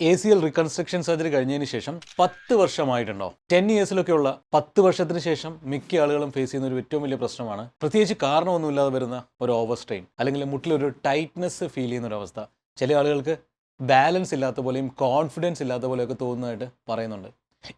ACL reconstruction surgery കഴിഞ്ഞതിന് ശേഷം 10 വർഷമായിട്ടുണ്ടോ? 10 ഇയേഴ്സിലൊക്കെയുള്ള 10 വർഷത്തിന് ശേഷം മിക്ക ആളുകളും ഫേസ് ചെയ്യുന്ന ഒരു ഏറ്റവും വലിയ പ്രശ്നമാണ് പ്രത്യേകിച്ച് കാരണമൊന്നുമില്ലാതെ വരുന്ന ഒരു ഓവർ സ്ട്രെയിൻ അല്ലെങ്കിൽ മുട്ടിലൊരു ടൈറ്റ്നെസ് ഫീൽ ചെയ്യുന്ന ഒരു അവസ്ഥ. ചില ആളുകൾക്ക് ബാലൻസ് ഇല്ലാത്ത പോലെയും കോൺഫിഡൻസ് ഇല്ലാത്ത പോലെയൊക്കെ തോന്നുന്നതായിട്ട് പറയുന്നുണ്ട്.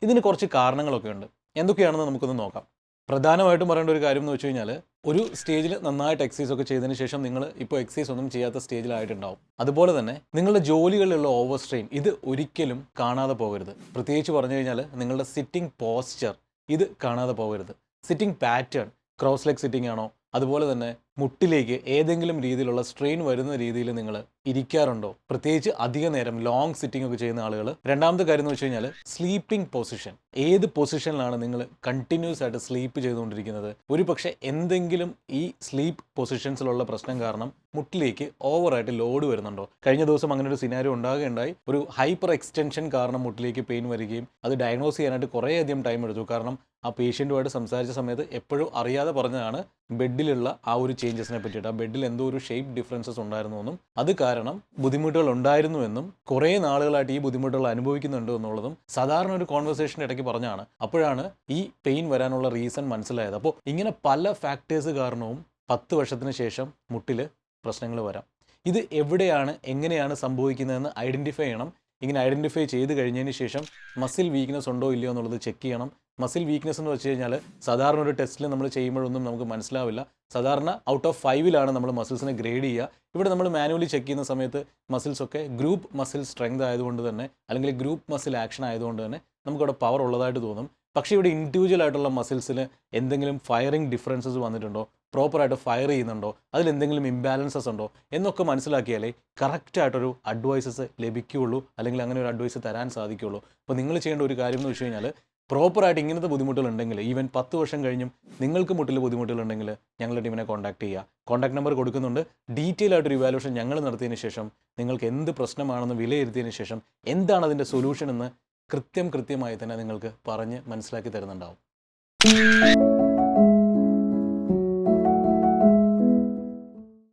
ഇതിന് കുറച്ച് കാരണങ്ങളൊക്കെ ഉണ്ട്. എന്തൊക്കെയാണെന്ന് നമുക്കൊന്ന് നോക്കാം. പ്രധാനമായിട്ടും പറയേണ്ട ഒരു കാര്യം എന്ന് വെച്ച് കഴിഞ്ഞാൽ ഒരു സ്റ്റേജിൽ നന്നായിട്ട് എക്സസൈസ് ഒക്കെ ചെയ്തതിന് ശേഷം നിങ്ങൾ ഇപ്പോൾ എക്സസൈസ് ഒന്നും ചെയ്യാത്ത സ്റ്റേജിലായിട്ടുണ്ടാവും. അതുപോലെ തന്നെ നിങ്ങളുടെ ജോലികളിലുള്ള ഓവർ സ്ട്രെയിൻ ഇത് ഒരിക്കലും കാണാതെ പോകരുത്. പ്രത്യേകിച്ച് പറഞ്ഞു കഴിഞ്ഞാൽ നിങ്ങളുടെ സിറ്റിംഗ് പോസ്ചർ ഇത് കാണാതെ പോകരുത്. Sitting pattern cross leg sitting ആണോ, അതുപോലെ തന്നെ മുട്ടിലേക്ക് ഏതെങ്കിലും രീതിയിലുള്ള സ്ട്രെയിൻ വരുന്ന രീതിയിൽ നിങ്ങൾ ഇരിക്കാറുണ്ടോ? പ്രത്യേകിച്ച് അധിക നേരം ലോങ് സിറ്റിംഗ് ഒക്കെ ചെയ്യുന്ന ആളുകൾ. രണ്ടാമത്തെ കാര്യം എന്ന് വെച്ച് കഴിഞ്ഞാൽ സ്ലീപ്പിംഗ് പൊസിഷൻ. ഏത് പൊസിഷനിലാണ് നിങ്ങൾ കണ്ടിന്യൂസ് ആയിട്ട് സ്ലീപ്പ് ചെയ്തുകൊണ്ടിരിക്കുന്നത്? ഒരു പക്ഷേ എന്തെങ്കിലും ഈ സ്ലീപ്പ് പൊസിഷൻസിലുള്ള പ്രശ്നം കാരണം മുട്ടിലേക്ക് ഓവറായിട്ട് ലോഡ് വരുന്നുണ്ടോ? കഴിഞ്ഞ ദിവസം അങ്ങനെ ഒരു സിനാരിയോ ഉണ്ടാകുകയുണ്ടായി. ഒരു ഹൈപ്പർ എക്സ്റ്റൻഷൻ കാരണം മുട്ടിലേക്ക് പെയിൻ വരികയും അത് ഡയഗ്നോസ് ചെയ്യാനായിട്ട് കുറേയധികം ടൈം എടുത്തു. കാരണം ആ പേഷ്യൻറ്റുമായിട്ട് സംസാരിച്ച സമയത്ത് എപ്പോഴും അറിയാതെ പറഞ്ഞതാണ് ബെഡിലുള്ള ആ ഒരു ചേഞ്ചസിനെ പറ്റിയിട്ട്. ആ ബെഡിൽ എന്തോ ഒരു ഷേപ്പ് ഡിഫറൻസസ് ഉണ്ടായിരുന്നു എന്നും അത് കാരണം ബുദ്ധിമുട്ടുകൾ ഉണ്ടായിരുന്നു എന്നും കുറേ നാളുകളായിട്ട് ഈ ബുദ്ധിമുട്ടുകൾ അനുഭവിക്കുന്നുണ്ട് എന്നുള്ളതും സാധാരണ ഒരു കോൺവെർസേഷൻ ഇടയ്ക്ക് പറഞ്ഞാണ്. അപ്പോഴാണ് ഈ പെയിൻ വരാനുള്ള റീസൺ മനസ്സിലായത്. അപ്പോൾ ഇങ്ങനെ പല ഫാക്ടേഴ്സ് കാരണവും 10 വർഷത്തിന് ശേഷം മുട്ടിൽ പ്രശ്നങ്ങൾ വരാം. ഇത് എവിടെയാണ് എങ്ങനെയാണ് സംഭവിക്കുന്നതെന്ന് ഐഡൻറ്റിഫൈ ചെയ്യണം. ഇങ്ങനെ ഐഡൻറ്റിഫൈ ചെയ്ത് കഴിഞ്ഞതിന് ശേഷം മസിൽ വീക്ക്നെസ് ഉണ്ടോ ഇല്ലയോ എന്നുള്ളത് ചെക്ക് ചെയ്യണം. മസിൽ വീക്ക്നെസ് എന്ന് വെച്ച് കഴിഞ്ഞാൽ സാധാരണ ഒരു ടെസ്റ്റിൽ നമ്മൾ ചെയ്യുമ്പോഴൊന്നും നമുക്ക് മനസ്സിലാവില്ല. സാധാരണ ഔട്ട് ഓഫ് 5 നമ്മൾ മസിൽസിനെ ഗ്രേഡ് ചെയ്യുക. ഇവിടെ നമ്മൾ മാനുവലി ചെക്ക് ചെയ്യുന്ന സമയത്ത് മസിൽസൊക്കെ ഗ്രൂപ്പ് മസിൽ സ്ട്രെങ്ത് ആയതുകൊണ്ട് തന്നെ അല്ലെങ്കിൽ ഗ്രൂപ്പ് മസിൽ ആക്ഷൻ ആയതുകൊണ്ട് തന്നെ നമുക്കവിടെ പവർ ഉള്ളതായിട്ട് തോന്നും. പക്ഷേ ഇവിടെ ഇൻഡിവിജ്വൽ ആയിട്ടുള്ള മസിൽസിൽ എന്തെങ്കിലും ഫയറിംഗ് ഡിഫറൻസസ് വന്നിട്ടുണ്ടോ, പ്രോപ്പറായിട്ട് ഫയർ ചെയ്യുന്നുണ്ടോ, അതിലെന്തെങ്കിലും ഇംബാലൻസസ് ഉണ്ടോ എന്നൊക്കെ മനസ്സിലാക്കിയാലേ കറക്റ്റായിട്ടൊരു അഡ്വൈസസ് ലഭിക്കുകയുള്ളൂ, അല്ലെങ്കിൽ അങ്ങനെ ഒരു അഡ്വൈസ് തരാൻ സാധിക്കുകയുള്ളൂ. അപ്പോൾ നിങ്ങൾ ചെയ്യേണ്ട ഒരു കാര്യം എന്ന് വെച്ച് കഴിഞ്ഞാൽ പ്രോപ്പറായിട്ട് ഇങ്ങനത്തെ ബുദ്ധിമുട്ടുകളുണ്ടെങ്കിൽ ഈവൻ 10 വർഷം കഴിഞ്ഞും നിങ്ങൾക്ക് മുട്ടിൽ ബുദ്ധിമുട്ടുകളുണ്ടെങ്കിൽ ഞങ്ങളുടെ ടീമിനെ കോൺടാക്ട് ചെയ്യുക. കോൺടാക്ട് നമ്പർ കൊടുക്കുന്നുണ്ട്. ഡീറ്റെയിൽ ആയിട്ടൊരു ഇവാലുവേഷൻ ഞങ്ങൾ നടത്തിയതിന് ശേഷം നിങ്ങൾക്ക് എന്ത് പ്രശ്നമാണെന്ന് വിലയിരുത്തിയതിന് ശേഷം എന്താണ് അതിൻ്റെ സൊല്യൂഷൻ എന്ന് കൃത്യമായി തന്നെ നിങ്ങൾക്ക് പറഞ്ഞ് മനസ്സിലാക്കി തരുന്നുണ്ടാവും.